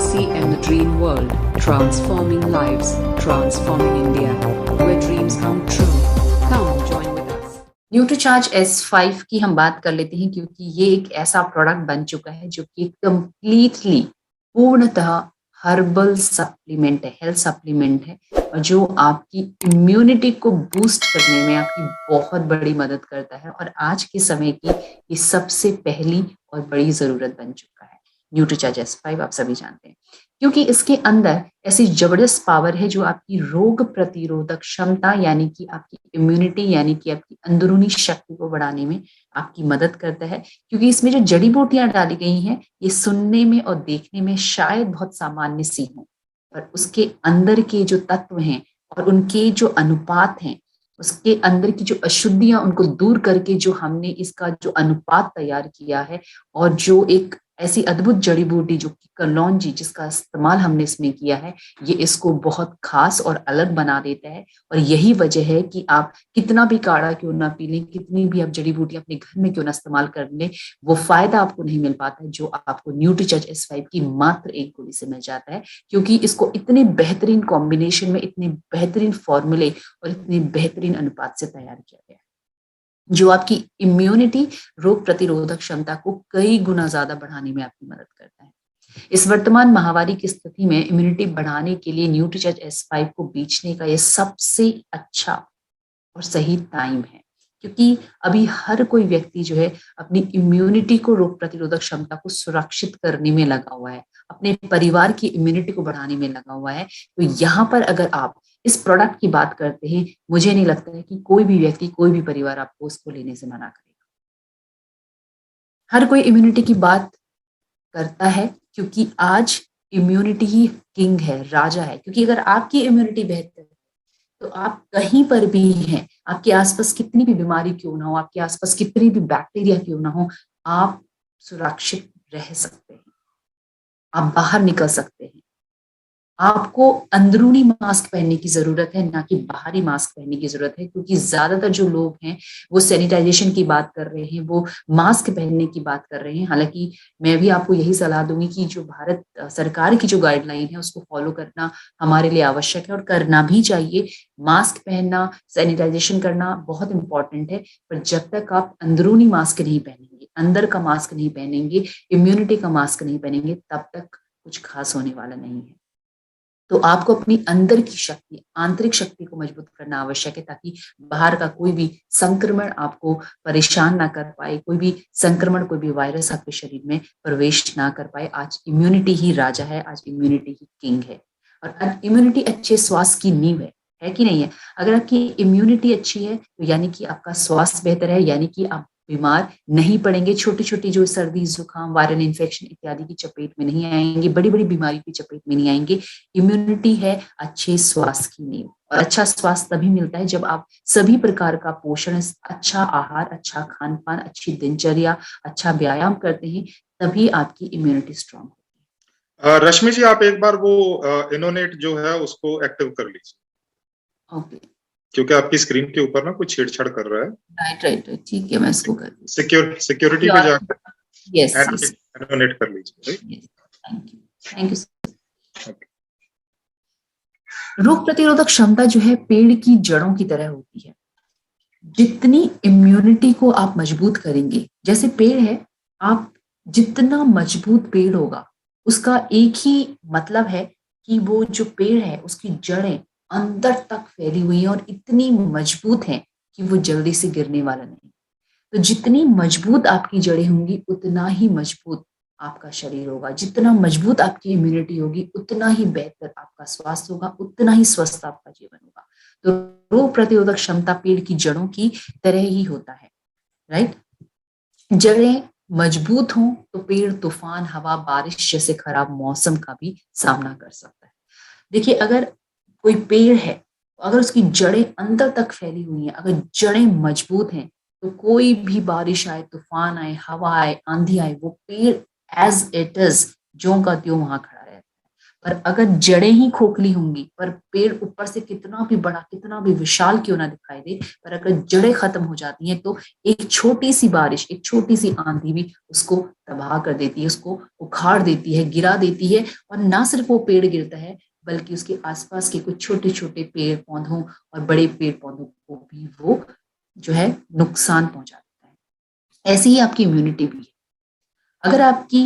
Legacy and the Dream World, transforming lives, transforming India, where dreams come true. Come join with us. Nutricharge S5 की हम बात कर लेते हैं, क्योंकि ये एक ऐसा प्रोडक्ट बन चुका है जो कि कंप्लीटली पूर्णतः हर्बल सप्लीमेंट है, हेल्थ सप्लीमेंट है, और जो आपकी इम्यूनिटी को बूस्ट करने में आपकी बहुत बड़ी मदद करता है। और आज के समय की ये सबसे पहली और बड़ी जरूरत बन चुका है न्यूट्रीचार्ज S5, आप सभी जानते हैं, क्योंकि इसके अंदर ऐसी जबरदस्त पावर है जो आपकी रोग प्रतिरोधक क्षमता यानी कि आपकी इम्यूनिटी यानी कि आपकी अंदरूनी शक्ति को बढ़ाने में आपकी मदद करता है। क्योंकि इसमें जो जड़ी बूटियां डाली गई हैं ये सुनने में और देखने में शायद बहुत सामान्य सी हों, पर उसके अंदर के जो तत्व हैं और उनके जो अनुपात हैं, उसके अंदर की जो अशुद्धियां उनको दूर करके जो हमने इसका जो अनुपात तैयार किया है, और जो एक ऐसी अद्भुत जड़ी बूटी जो कि कलौंजी जिसका इस्तेमाल हमने इसमें किया है, ये इसको बहुत खास और अलग बना देता है। और यही वजह है कि आप कितना भी काढ़ा क्यों ना पी लें, कितनी भी आप जड़ी बूटी अपने घर में क्यों ना इस्तेमाल कर लें, वो फायदा आपको नहीं मिल पाता है जो आपको न्यूट्रीचार्ज S5 की मात्र एक गोली से मिल जाता है। क्योंकि इसको इतने बेहतरीन कॉम्बिनेशन में, इतने बेहतरीन फॉर्मूले और इतने बेहतरीन अनुपात से तैयार किया गया है, जो आपकी इम्यूनिटी, रोग प्रतिरोधक क्षमता को कई गुना ज्यादा बढ़ाने में आपकी मदद करता है। इस वर्तमान महामारी की स्थिति में इम्यूनिटी बढ़ाने के लिए न्यूट्रीचार्ज S5 को बेचने का यह सबसे अच्छा और सही टाइम है, क्योंकि अभी हर कोई व्यक्ति जो है अपनी इम्यूनिटी को, रोग प्रतिरोधक क्षमता को सुरक्षित करने में लगा हुआ है, अपने परिवार की इम्यूनिटी को बढ़ाने में लगा हुआ है। तो यहाँ पर अगर आप इस प्रोडक्ट की बात करते हैं, मुझे नहीं लगता है कि कोई भी व्यक्ति, कोई भी परिवार आपको उसको लेने से मना करेगा। हर कोई इम्यूनिटी की बात करता है, क्योंकि आज इम्यूनिटी ही किंग है, राजा है। क्योंकि अगर आपकी इम्यूनिटी बेहतर है तो आप कहीं पर भी हैं, आपके आसपास कितनी भी बीमारी क्यों ना हो, आपके आसपास कितनी भी बैक्टीरिया क्यों ना हो, आप सुरक्षित रह सकते हैं, आप बाहर निकल सकते हैं। आपको अंदरूनी मास्क पहनने की जरूरत है, ना कि बाहरी मास्क पहनने की जरूरत है। क्योंकि ज्यादातर जो लोग हैं वो सैनिटाइजेशन की बात कर रहे हैं, वो मास्क पहनने की बात कर रहे हैं। हालांकि मैं भी आपको यही सलाह दूंगी कि जो भारत सरकार की जो गाइडलाइन है उसको फॉलो करना हमारे लिए आवश्यक है, और करना भी चाहिए। मास्क पहनना, सैनिटाइजेशन करना बहुत इंपॉर्टेंट है, पर जब तक आप अंदरूनी मास्क नहीं पहनेंगे, अंदर का मास्क नहीं पहनेंगे, इम्यूनिटी का मास्क नहीं पहनेंगे, तब तक कुछ खास होने वाला नहीं है। तो आपको अपनी अंदर की शक्ति, आंतरिक शक्ति को मजबूत करना आवश्यक है, ताकि बाहर का कोई भी संक्रमण आपको परेशान ना कर पाए, कोई भी संक्रमण, कोई भी वायरस आपके शरीर में प्रवेश ना कर पाए। आज इम्यूनिटी ही राजा है, आज इम्यूनिटी ही किंग है, और इम्यूनिटी अच्छे स्वास्थ्य की नींव है कि नहीं है? अगर आपकी इम्यूनिटी अच्छी है तो यानी कि आपका स्वास्थ्य बेहतर है, यानी कि आप बीमार नहीं पड़ेंगे, छोटी छोटी जो सर्दी, जुकाम, वायरल इन्फेक्शन इत्यादि की चपेट में नहीं आएंगे, बड़ी बड़ी बीमारी की चपेट में नहीं आएंगे। इम्यूनिटी है अच्छे स्वास्थ्य की नींव, और अच्छा स्वास्थ्य तभी मिलता है जब आप सभी प्रकार का पोषण, अच्छा आहार, अच्छा खान पान, अच्छी दिनचर्या, अच्छा व्यायाम करते हैं, तभी आपकी इम्यूनिटी स्ट्रांग होती है। रश्मि जी, आप एक बार वो इनोनेट जो है उसको एक्टिव कर लीजिए। ओके, क्योंकि आपकी स्क्रीन के ऊपर ना कुछ छेड़छाड़ कर रहा है। राइट, ठीक है, मैं इसको कर सिक्योरिटी पे जाकर यस इनोनेट कर लीजिए। Thank you. रोग प्रतिरोधक क्षमता जो है पेड़ की जड़ों की तरह होती है। जितनी इम्यूनिटी को आप मजबूत करेंगे, जैसे पेड़ है, आप जितना मजबूत पेड़ होगा उसका एक ही मतलब है कि वो जो पेड़ है उसकी जड़ें अंदर तक फैली हुई हैं और इतनी मजबूत हैं कि वो जल्दी से गिरने वाला नहीं। तो जितनी मजबूत आपकी जड़ें होंगी उतना ही मजबूत आपका शरीर होगा, जितना मजबूत आपकी इम्यूनिटी होगी उतना ही बेहतर आपका स्वास्थ्य होगा, उतना ही स्वस्थ आपका जीवन होगा। तो रोग प्रतिरोधक क्षमता पेड़ की जड़ों की तरह ही होता है, राइट? जड़ें मजबूत हों तो पेड़ तूफान, हवा, बारिश जैसे खराब मौसम का भी सामना कर सकता है। देखिए, अगर कोई पेड़ है, अगर उसकी जड़ें अंदर तक फैली हुई हैं, अगर जड़ें मजबूत हैं, तो कोई भी बारिश आए, तूफान आए, हवा आए, आंधी आए, वो पेड़ एज इट इज ज्यों का त्यों वहां खड़ा रहता है। पर अगर जड़ें ही खोखली होंगी, पर पेड़ ऊपर से कितना भी बड़ा, कितना भी विशाल क्यों ना दिखाई दे, पर अगर जड़ें खत्म हो जाती हैं तो एक छोटी सी बारिश, एक छोटी सी आंधी भी उसको तबाह कर देती है, उसको उखाड़ देती है, गिरा देती है। और ना सिर्फ वो पेड़ गिरता है, बल्कि उसके आसपास के कुछ छोटे छोटे पेड़ पौधों और बड़े पेड़ पौधों को भी वो जो है नुकसान पहुंचा देता है। ऐसी ही आपकी इम्यूनिटी भी है। अगर आपकी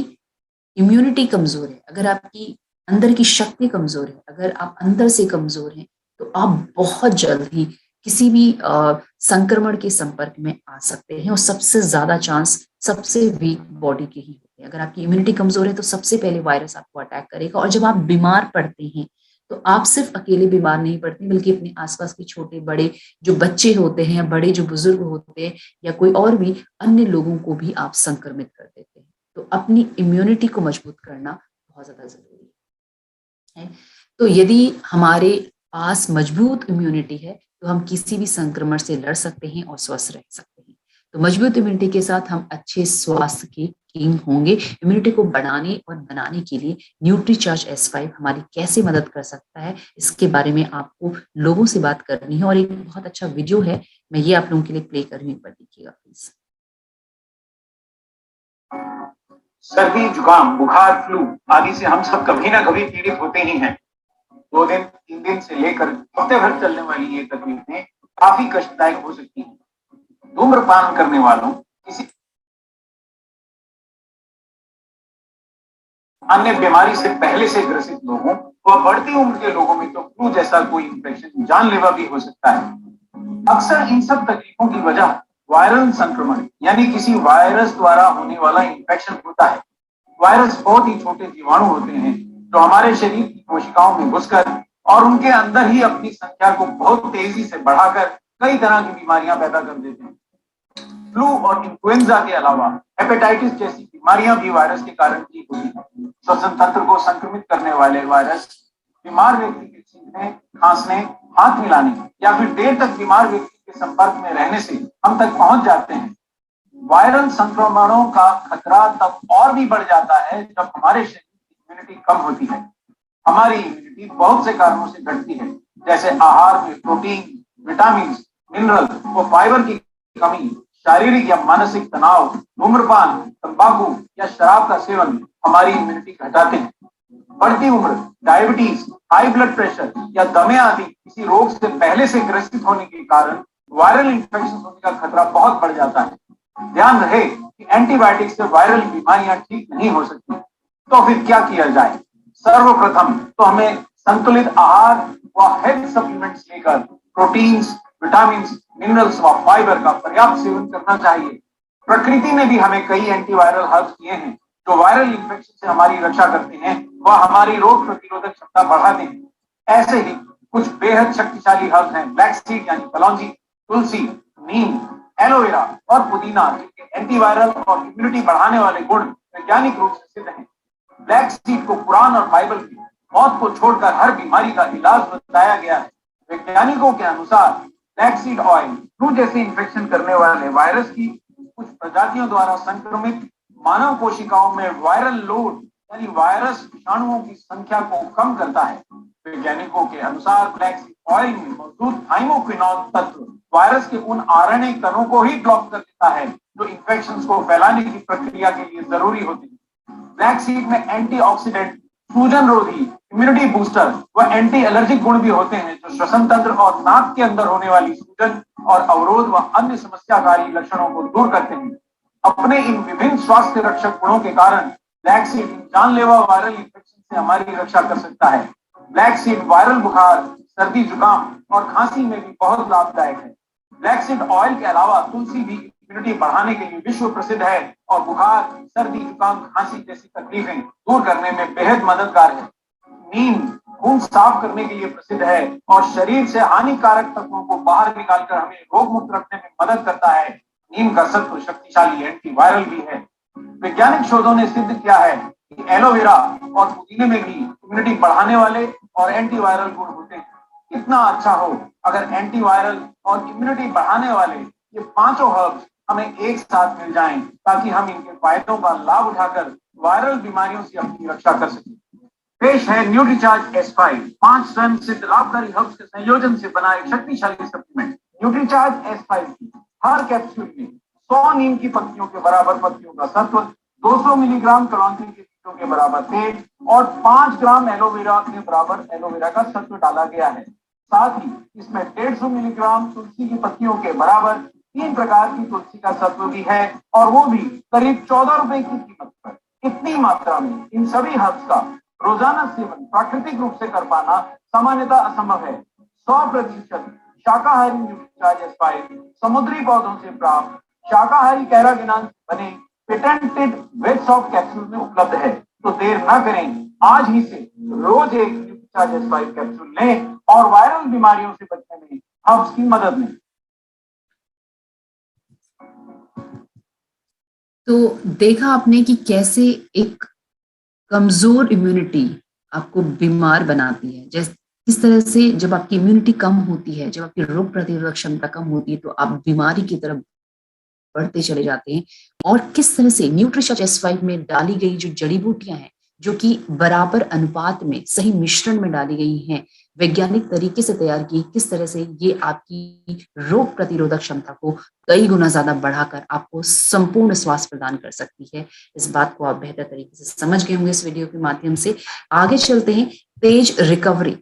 इम्यूनिटी कमजोर है, अगर आपकी अंदर की शक्ति कमजोर है, अगर आप अंदर से कमजोर हैं, तो आप बहुत जल्द ही किसी भी संक्रमण के संपर्क में आ सकते हैं। और सबसे ज्यादा चांस सबसे वीक बॉडी के ही होते हैं। अगर आपकी इम्यूनिटी कमजोर है तो सबसे पहले वायरस आपको अटैक करेगा। और जब आप बीमार पड़ते हैं तो आप सिर्फ अकेले बीमार नहीं पड़ते, बल्कि अपने आसपास के छोटे बड़े जो बच्चे होते हैं, या बड़े जो बुजुर्ग होते हैं, या कोई और भी अन्य लोगों को भी आप संक्रमित कर देते हैं। तो अपनी इम्यूनिटी को मजबूत करना बहुत ज्यादा जरूरी है। तो यदि हमारे पास मजबूत इम्यूनिटी है तो हम किसी भी संक्रमण से लड़ सकते हैं और स्वस्थ रह सकते हैं। तो मजबूत इम्यूनिटी के साथ हम अच्छे स्वास्थ्य के किंग होंगे। इम्यूनिटी को बढ़ाने और बनाने के लिए न्यूट्रीचार्ज S5 हमारी कैसे मदद कर सकता है, इसके बारे में आपको लोगों से बात करनी है। और एक बहुत अच्छा वीडियो है, मैं ये आप लोगों के लिए प्ले कर रही हूँ, एक बार देखिएगा प्लीज। सर्दी, जुकाम, बुखार, फ्लू आदि से हम सब कभी ना कभी पीड़ित होते ही हैं। 2 दिन, 3 दिन से लेकर हफ्ते भर चलने वाली ये तकलीफें काफी कष्टदायक हो सकती हैं। धूम्रपान करने वालों, किसी अन्य बीमारी से पहले से ग्रसित लोगों व बढ़ती उम्र के लोगों में तो फ्लू जैसा कोई इंफेक्शन जानलेवा भी हो सकता है। अक्सर इन सब तकलीफों की वजह वायरल संक्रमण यानी किसी वायरस द्वारा होने वाला इंफेक्शन होता है। वायरस बहुत ही छोटे जीवाणु होते हैं जो हमारे शरीर की कोशिकाओं में घुसकर और उनके अंदर ही अपनी संख्या को बहुत तेजी से बढ़ाकर कई तरह की बीमारियां पैदा कर देते हैं। फ्लू और इन्फ्लुएंजा के अलावा हेपेटाइटिस जैसी बीमारियां भी वायरस के कारण की होती हैं। श्वसन तंत्र को संक्रमित करने वाले वायरस बीमार व्यक्ति के छींकने, खांसने, हाथ मिलाने या फिर देर तक बीमार व्यक्ति के संपर्क में रहने से हम तक पहुंच जाते हैं। वायरल संक्रमणों का खतरा तब और भी बढ़ जाता है जब हमारे शरीर की इम्यूनिटी कम होती है। हमारी इम्यूनिटी बहुत से कारणों से घटती है, जैसे आहार में प्रोटीन, विटामिन, मिनरल और फाइबर की कमी, शारीरिक या मानसिक तनाव, धूम्रपान, तंबाकू या शराब का सेवन हमारी इम्यूनिटी घटाते हैं। बढ़ती उम्र, डायबिटीज, हाई ब्लड प्रेशर या दमे आदि किसी रोग से पहले से ग्रसित होने के कारण वायरल इंफेक्शन होने का खतरा बहुत बढ़ जाता है। ध्यान रहे कि एंटीबायोटिक से वायरल बीमारियां ठीक नहीं हो सकती। तो फिर क्या किया जाए? सर्वप्रथम तो हमें संतुलित आहार व हेल्थ सप्लीमेंट्स लेकर प्रोटीन्स, विटामिन, मिनरल्स व फाइबर का पर्याप्त सेवन करना चाहिए। प्रकृति ने भी हमें कई एंटीवायरल हर्ब्स दिए हैं जो वायरल इंफेक्शन से हमारी रक्षा करते हैं व हमारी रोग प्रतिरोधक क्षमता बढ़ाते हैं। ऐसे ही कुछ बेहद शक्तिशाली हर्ब्स हैं ब्लैक सीड यानी कलौंजी, तुलसी, नीम, एलोवेरा और पुदीना, जिनके एंटीवायरल और इम्यूनिटी बढ़ाने वाले गुण वैज्ञानिक रूप से सिद्ध हैं। ब्लैक सीड को कुरान और बाइबल में मौत को छोड़कर हर बीमारी का इलाज बताया गया है। वैज्ञानिकों के अनुसार ब्लैक सीड ऑयल फ्लू जैसे इंफेक्शन करने वाले वायरस की कुछ प्रजातियों द्वारा संक्रमित मानव कोशिकाओं में वायरल लोड यानी वायरस विषाणुओं की संख्या को कम करता है। वैज्ञानिकों के अनुसार ब्लैक सीड ऑयल में मौजूद थाइमोक्विनोल तत्व वायरस के उन आरएनए कणों को ही ब्लॉक कर देता है जो इंफेक्शंस को फैलाने की प्रक्रिया के लिए जरूरी होती है। ब्लैक सीड में एंटीऑक्सीडेंट, सूजन रोधी, इम्यूनिटी बूस्टर व एंटी एलर्जिक गुण भी होते हैं जो श्वसन तंत्र और नाक के अंदर होने वाली सूजन और अवरोध व अन्य समस्याकारी लक्षणों को दूर करते हैं। अपने इन विभिन्न स्वास्थ्य रक्षक गुणों के कारण ब्लैक सीड जानलेवा वायरल इंफेक्शन से हमारी रक्षा कर सकता है। ब्लैक सीड वायरल बुखार, सर्दी, जुकाम और खांसी में भी बहुत लाभदायक है। ब्लैक सीड ऑयल के अलावा तुलसी भी इम्यूनिटी बढ़ाने के लिए विश्व प्रसिद्ध है और बुखार, सर्दी, जुकाम, खांसी जैसी तकलीफें दूर करने में बेहद मददगार है। नीम खून साफ करने के लिए प्रसिद्ध है और शरीर से हानिकारक तत्वों को बाहर निकालकर हमें रोग मुक्त रखने में मदद करता है। नीम का सत्व शक्तिशाली एंटीवायरल भी है। वैज्ञानिक शोधों ने सिद्ध किया है कि एलोवेरा और पुदीने में भी इम्यूनिटी बढ़ाने वाले और एंटीवायरल गुण होते हैं। कितना अच्छा हो अगर एंटीवायरल और इम्यूनिटी बढ़ाने वाले ये पांचों हर्ब्स हमें एक साथ मिल जाएं ताकि हम इनके फायदों का लाभ उठाकर वायरल बीमारियों से अपनी रक्षा कर सकें। पेश है न्यूट्रीचार्ज S5, 5 स्वयं सिद्ध लाभकारी हर्ब्स के संयोजन से बना एक शक्तिशाली सप्लीमेंट। न्यूट्रीचार्ज S5 की हर कैप्सूल में 100 नीम की पत्तियों के बराबर पत्तियों का सत्व, 200 मिलीग्राम कलौंजी के बीजों के बराबर तेल और 5 ग्राम एलोवेरा के बराबर एलोवेरा का सत्व डाला गया है। साथ ही इसमें 150 मिलीग्राम तुलसी की पत्तियों के बराबर 3 प्रकार की तुलसी का सत्व भी है, और वो भी करीब 14 रुपए की कीमत पर। इतनी मात्रा में इन सभी हर्ब्स का रोजाना सेवन प्राकृतिक रूप से कर पाना सामान्यतः असंभव है। 100% शाकाहारी न्यूट्रीचार्ज S5 समुद्री पौधों से प्राप्त शाकाहारी कैरागिनान बने पेटेंटेड वेज सॉफ्ट कैप्सूल में उपलब्ध है। तो देर न करें, आज ही से रोज एक न्यूट्रीचार्ज S5 कैप्सूल लें और वायरल बीमारियों से बचने में हर्ब्स की मदद लें। तो देखा आपने कि कैसे एक कमजोर इम्यूनिटी आपको बीमार बनाती है। जैसे इस तरह से जब आपकी इम्यूनिटी कम होती है, जब आपकी रोग प्रतिरोधक क्षमता कम होती है, तो आप बीमारी की तरफ बढ़ते चले जाते हैं। और किस तरह से न्यूट्रीचार्ज S5 में डाली गई जो जड़ी बूटियां हैं, जो कि बराबर अनुपात में सही मिश्रण में डाली गई हैं, वैज्ञानिक तरीके से तैयार की, किस तरह से ये आपकी रोग प्रतिरोधक क्षमता को कई गुना ज्यादा बढ़ाकर आपको संपूर्ण स्वास्थ्य प्रदान कर सकती है। इस बात को आप बेहतर तरीके से समझ गए होंगे इस वीडियो के माध्यम से। आगे चलते हैं, तेज रिकवरी।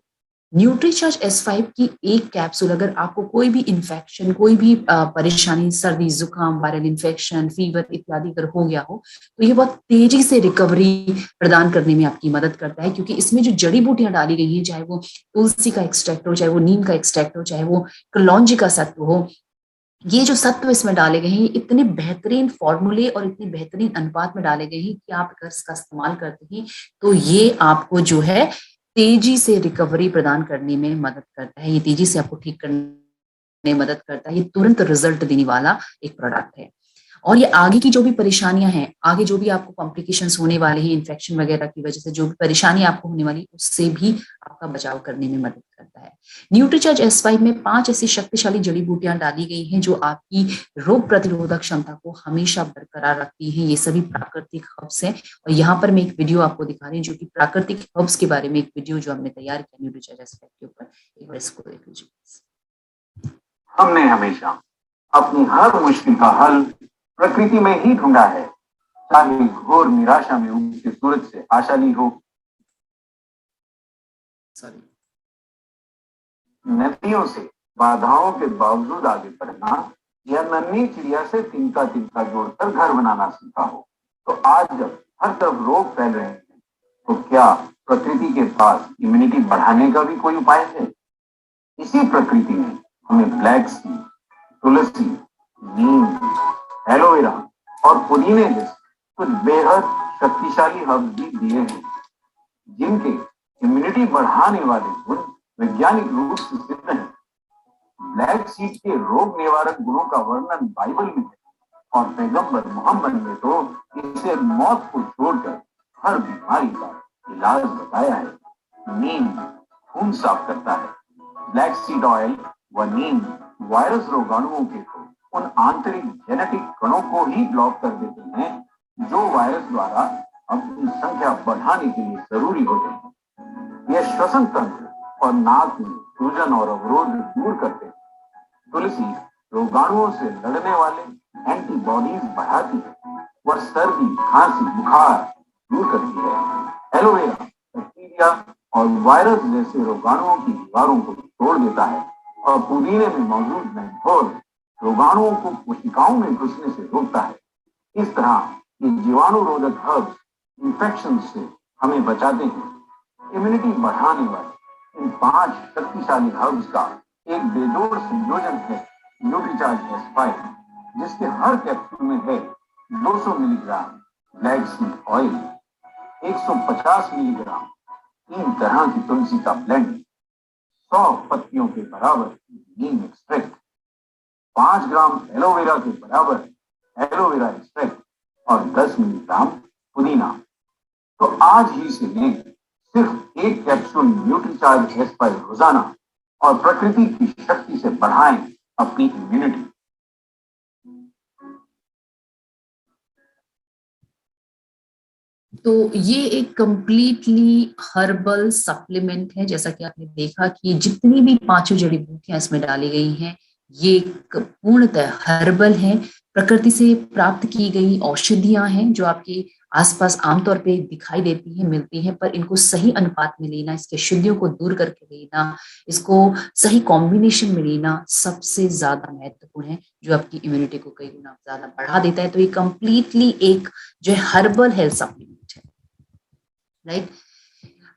न्यूट्रीचार्ज S5 की एक कैप्सूल अगर आपको कोई भी इन्फेक्शन, कोई भी परेशानी, सर्दी जुकाम, वायरल इन्फेक्शन, फीवर इत्यादि अगर हो गया हो, तो ये बहुत तेजी से रिकवरी प्रदान करने में आपकी मदद करता है। क्योंकि इसमें जो जड़ी बूटियां डाली गई हैं, चाहे वो तुलसी का एक्सट्रैक्ट हो, चाहे वो नीम का एक्सट्रैक्ट हो, चाहे वो कलौंजी का सत्व हो, ये जो सत्व इसमें डाले गए हैं, इतने बेहतरीन फॉर्मूले और इतनी बेहतरीन अनुपात में डाले गए हैं कि आप अगर इसका इस्तेमाल करते हैं तो ये आपको जो है तेजी से रिकवरी प्रदान करने में मदद करता है। ये तेजी से आपको ठीक करने में मदद करता है। ये तुरंत रिजल्ट देने वाला एक प्रोडक्ट है। और ये आगे की जो भी परेशानियां हैं, आगे जो भी आपको कॉम्प्लिकेशंस होने वाले हैं इन्फेक्शन वगैरह की वजह से, जो भी परेशानी आपको होने वाली, उससे भी आपका बचाव करने में मदद करता है। न्यूट्रीचार्ज S5 में 5 ऐसी शक्तिशाली जड़ी बूटियां डाली गई हैं जो आपकी रोग प्रतिरोधक क्षमता को हमेशा बरकरार रखती हैं। ये सभी प्राकृतिक हर्ब्स हैं, और यहाँ पर मैं एक वीडियो आपको दिखा रही हूँ जो कि प्राकृतिक हर्ब्स के बारे में एक वीडियो जो हमने तैयार किया न्यूट्रीचार्ज S5 के ऊपर। एक बार इसको देख लीजिए। हमने हमेशा अपनी हर मुश्किल का हल प्रकृति में ही ढूंढा है, चाहे घोर निराशा में उगते सूरज से आशा ली हो, नदियों से बाधाओं के बावजूद आगे बढ़ना, या नन्ही चिड़िया से तिनका तिनका जोड़कर घर बनाना सीखा हो। तो आज जब हर तरफ रोग फैल रहे हैं, तो क्या प्रकृति के पास इम्यूनिटी बढ़ाने का भी कोई उपाय है? इसी प्रकृति ने हमें ब्लैक सी, तुलसी, नीम, एलोवेरा और पुदीने जैसे कुछ बेहद शक्तिशाली हर्ब्स भी दिए हैं, जिनके इम्यूनिटी बढ़ाने वाले गुण वैज्ञानिक रूप से सिद्ध हैं। ब्लैक सीड के रोग निवारक गुणों का वर्णन बाइबल में है, और पैगंबर मोहम्मद ने तो इसे मौत को छोड़कर हर बीमारी का इलाज बताया है। नीम खून साफ करता है। ब्लैक सीड ऑयल व नीम वायरस रोगाणुओं के तो उन आंतरिक जेनेटिक कणों को ही ब्लॉक कर देते हैं जो वायरस द्वारा अपनी संख्या बढ़ाने के लिए जरूरी होते हैं। यह श्वसन तंत्र और नाक में सूजन और अवरोध दूर करते हैं। तुलसी रोगाणुओं से लड़ने वाले एंटीबॉडीज बढ़ाती है, वह सर्दी, खांसी, बुखार दूर करती है। एलोवेरा बैक्टीरिया और वायरस जैसे रोगाणुओं की दीवारों को तोड़ देता है, और पुदीने में मौजूद मेंथोल रोगाणुओं को कोशिकाओं में घुसने से रोकता है। इस तरह ये जीवाणु रोधक हर्ब्स इन्फेक्शन से हमें बचाते हैं। इम्यूनिटी बढ़ाने वाले इन 5 शक्तिशाली हर्ब्स का एक बेजोड़ संयोजन है न्यूट्रीचार्ज S5, जिसके हर कैप्सूल में है 200 milligram black seed oil, 150 milligram 3 तरह की तुलसी का ब्लेंड, 100 पत्तियों के बराबर नीम एक्सट्रैक्ट, 5 ग्राम एलोवेरा के बराबर एलोवेरा एक्सट्रैक्ट और 10 मिलीग्राम पुदीना। तो आज ही से लें सिर्फ एक कैप्सूल न्यूट्रीचार्ज S5 रोजाना, और प्रकृति की शक्ति से बढ़ाएं अपनी इम्यूनिटी। तो ये एक कंप्लीटली हर्बल सप्लीमेंट है। जैसा कि आपने देखा कि जितनी भी पांचों जड़ी बूटियां इसमें डाली गई हैं ये पूर्णतः हर्बल हैं, प्रकृति से प्राप्त की गई औषधियां हैं जो आपके आसपास आमतौर पे दिखाई देती हैं, मिलती हैं, पर इनको सही अनुपात में लेना, इसके अशुद्धियों को दूर करके लेना, इसको सही कॉम्बिनेशन में लेना सबसे ज्यादा महत्वपूर्ण है, जो आपकी इम्यूनिटी को कई गुना ज्यादा बढ़ा देता है। तो ये कंप्लीटली एक जो है हर्बल हेल्थ सप्लीमेंट है, राइट।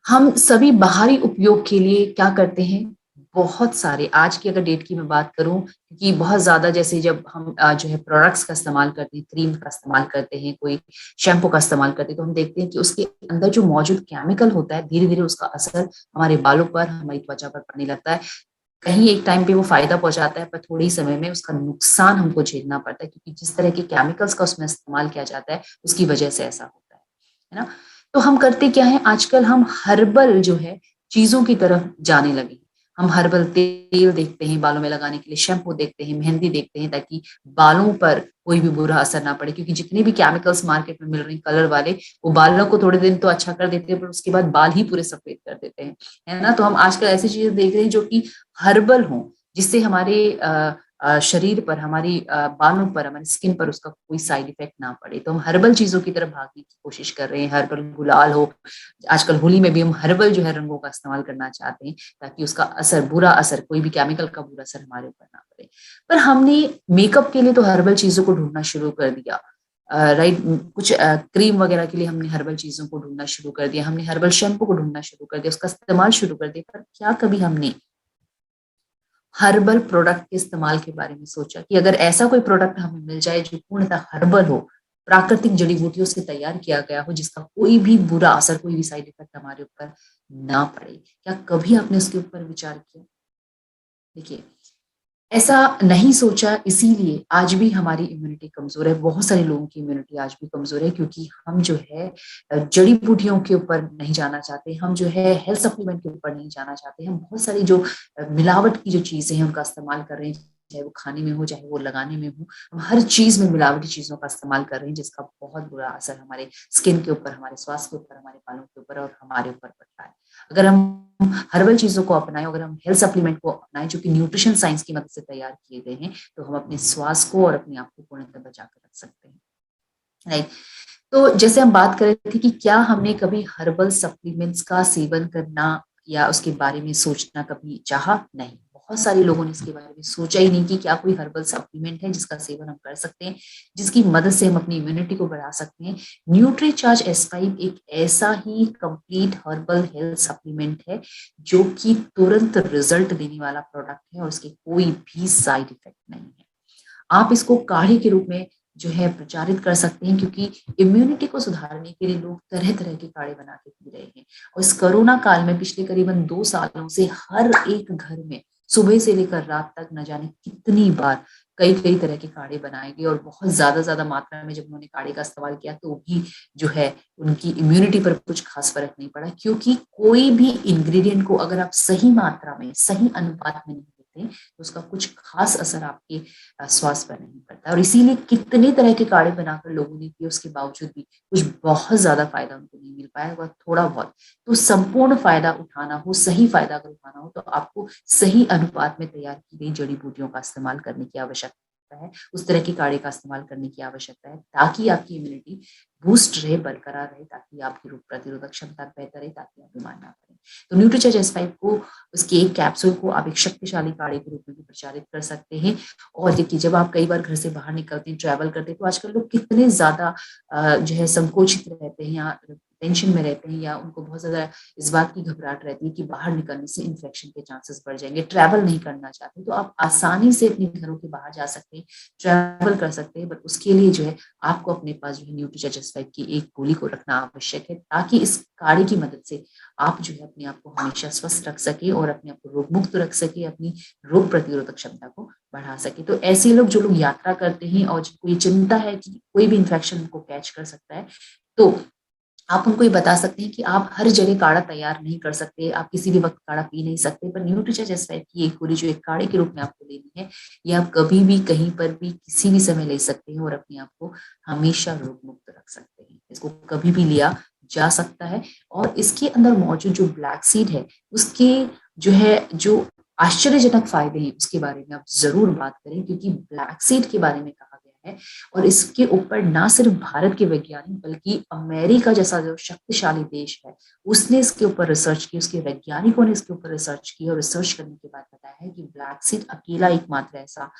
हम सभी बाहरी उपयोग के लिए क्या करते हैं, बहुत सारे, आज की अगर डेट की मैं बात करूं, क्योंकि बहुत ज्यादा जैसे जब हम जो है प्रोडक्ट्स का इस्तेमाल करते हैं, क्रीम का इस्तेमाल करते हैं, कोई शैम्पू का इस्तेमाल करते हैं, तो हम देखते हैं कि उसके अंदर जो मौजूद केमिकल होता है धीरे धीरे उसका असर हमारे बालों पर, हमारी त्वचा पर पड़ने लगता है। कहीं एक टाइम पे वो फायदा पहुंचाता है, पर थोड़े ही समय में उसका नुकसान हमको झेलना पड़ता है, क्योंकि जिस तरह के केमिकल्स का उसमें इस्तेमाल किया जाता है उसकी वजह से ऐसा होता है ना। तो हम करते क्या है, आजकल हम हर्बल जो है चीजों की तरफ जाने लगे। हम हर्बल तेल देखते हैं बालों में लगाने के लिए, शैम्पू देखते हैं, मेहंदी देखते हैं, ताकि बालों पर कोई भी बुरा असर ना पड़े, क्योंकि जितने भी केमिकल्स मार्केट में मिल रहे हैं कलर वाले, वो बालों को थोड़े दिन तो अच्छा कर देते हैं, पर उसके बाद बाल ही पूरे सफेद कर देते हैं, है ना। तो हम आजकल ऐसी चीजें देख रहे हैं जो कि हर्बल हों, जिससे हमारे शरीर पर, हमारी बालों पर, हमारी स्किन पर उसका कोई साइड इफेक्ट ना पड़े। तो हम हर्बल चीजों की तरफ भागने की कोशिश कर रहे हैं। हर्बल गुलाल हो, आजकल होली में भी हम हर्बल जो है रंगों का इस्तेमाल करना चाहते हैं, ताकि उसका असर, बुरा असर, कोई भी केमिकल का बुरा असर हमारे ऊपर ना पड़े। पर हमने मेकअप के लिए तो हर्बल चीजों को ढूंढना शुरू कर दिया, राइट। कुछ क्रीम वगैरह के लिए हमने हर्बल चीजों को ढूंढना शुरू कर दिया, हमने हर्बल शैम्पू को ढूंढना शुरू कर दिया, उसका इस्तेमाल शुरू कर दिया। पर क्या कभी हमने हर्बल प्रोडक्ट के इस्तेमाल के बारे में सोचा कि अगर ऐसा कोई प्रोडक्ट हमें मिल जाए जो पूर्णतः हर्बल हो, प्राकृतिक जड़ी बूटियों से तैयार किया गया हो, जिसका कोई भी बुरा असर, कोई भी साइड इफेक्ट हमारे ऊपर ना पड़े, क्या कभी आपने उसके ऊपर विचार किया? देखिए, ऐसा नहीं सोचा, इसीलिए आज भी हमारी इम्यूनिटी कमजोर है। बहुत सारे लोगों की इम्यूनिटी आज भी कमजोर है, क्योंकि हम जो है जड़ी बूटियों के ऊपर नहीं जाना चाहते, हम जो है हेल्थ सप्लीमेंट के ऊपर नहीं जाना चाहते, हम बहुत सारी जो मिलावट की जो चीजें हैं उनका इस्तेमाल कर रहे हैं, चाहे वो खाने में हो, चाहे वो लगाने में हो, हम हर चीज में मिलावटी चीजों का इस्तेमाल कर रहे हैं, जिसका बहुत बुरा असर हमारे स्किन के ऊपर, हमारे स्वास्थ्य के ऊपर, हमारे बालों के ऊपर और हमारे ऊपर पड़ रहा है। अगर हम हर्बल चीजों को अपनाएं, अगर हम हेल्थ सप्लीमेंट को अपनाएं जो कि न्यूट्रिशन साइंस की मदद से तैयार किए गए हैं, तो हम अपने स्वास्थ्य को और अपने आप को पूर्णतः बचा कर रख सकते हैं, राइट। तो जैसे हम बात कर रहे थे कि क्या हमने कभी हर्बल सप्लीमेंट्स का सेवन करना या उसके बारे में सोचना कभी चाहा? नहीं। बहुत सारे लोगों ने इसके बारे में सोचा ही नहीं कि क्या कोई हर्बल सप्लीमेंट है जिसका सेवन हम कर सकते हैं, जिसकी मदद से हम अपनी इम्यूनिटी को बढ़ा सकते हैं। न्यूट्रीचार्ज S5 एक ऐसा ही कंप्लीट हर्बल हेल्थ सप्लीमेंट है जो कि तुरंत रिजल्ट देने वाला प्रोडक्ट है और उसके कोई भी साइड इफेक्ट नहीं है। आप इसको काढ़े के रूप में जो है प्रचारित कर सकते हैं, क्योंकि इम्यूनिटी को सुधारने के लिए लोग तरह तरह के काढ़े बना के पी रहे हैं। और इस कोरोना काल में पिछले करीबन 2 सालों से हर एक घर में सुबह से लेकर रात तक न जाने कितनी बार कई कई तरह के काढ़े बनाए गए, और बहुत ज्यादा मात्रा में जब उन्होंने काढ़े का इस्तेमाल किया तो भी जो है उनकी इम्यूनिटी पर कुछ खास फर्क नहीं पड़ा, क्योंकि कोई भी इंग्रेडिएंट को अगर आप सही मात्रा में, सही अनुपात में नहीं देते तो उसका कुछ खास असर आपके स्वास्थ्य पर नहीं पड़ता। और इसीलिए कितने तरह के काढ़े बनाकर लोगों ने किए, उसके बावजूद भी कुछ बहुत ज्यादा फायदा उनको नहीं मिल पाया, वह थोड़ा बहुत। तो संपूर्ण फायदा उठाना हो, सही फायदा अगर उठाना हो, तो आपको सही अनुपात में तैयार की गई जड़ी बूटियों का इस्तेमाल करने की आवश्यकता है, उस तरह के काढ़े का इस्तेमाल करने की आवश्यकता है, ताकि आपकी इम्यूनिटी बूस्ट रहे, बरकरार रहे, ताकि आपकी रोग प्रतिरोधक क्षमता बेहतर रहे, ताकि आप बीमार ना पड़े। तो न्यूट्रीचार्ज S5 को, उसके एक कैप्सूल को आप एक शक्तिशाली काढ़े के रूप में भी प्रचारित कर सकते हैं। और देखिए, जब आप कई बार घर से बाहर निकलते हैं, ट्रैवल करते हैं, तो आजकल लोग कितने ज्यादा जो है संकोचित रहते हैं या टेंशन में रहते हैं, या उनको बहुत ज्यादा इस बात की घबराहट रहती है कि बाहर निकलने से इन्फेक्शन के चांसेस बढ़ जाएंगे, ट्रैवल नहीं करना चाहते, तो आप आसानी से अपने घरों के बाहर जा सकते हैं, ट्रैवल कर सकते हैं। बट उसके लिए जो है आपको अपने पास जो है न्यूट्रीचार्ज S5 की एक गोली को रखना आवश्यक है, ताकि इस काढ़े की मदद से आप जो है अपने आप को हमेशा स्वस्थ रख सके और अपने आप को रोग मुक्त रख सके, अपनी रोग प्रतिरोधक क्षमता को बढ़ा सके। तो ऐसे लोग, जो लोग यात्रा करते हैं और जिनको ये चिंता है कि कोई भी इन्फेक्शन उनको कैच कर सकता है, तो आप उनको ये बता सकते हैं कि आप हर जगह काढ़ा तैयार नहीं कर सकते, आप किसी भी वक्त काढ़ा पी नहीं सकते, पर न्यूट्रीचार्ज S5 की एक गोली जो एक काढ़े के रूप में आपको लेनी है, ये आप कभी भी, कहीं पर भी, किसी भी समय ले सकते हैं और अपने आप को हमेशा रोग मुक्त रख सकते हैं। इसको कभी भी लिया जा सकता है। और इसके अंदर मौजूद जो ब्लैक सीड है उसके जो आश्चर्यजनक फायदे हैं उसके बारे में आप जरूर बात करें, क्योंकि ब्लैक सीड के बारे में कहा गया है और इसके ऊपर ना सिर्फ भारत के वैज्ञानिक बल्कि अमेरिका जैसा जो शक्तिशाली देश है उसने इसके ऊपर रिसर्च की, उसके वैज्ञानिकों ने इसके ऊपर रिसर्च की और रिसर्च करने के बाद बताया है कि ब्लैक सीड अकेला एकमात्र ऐसा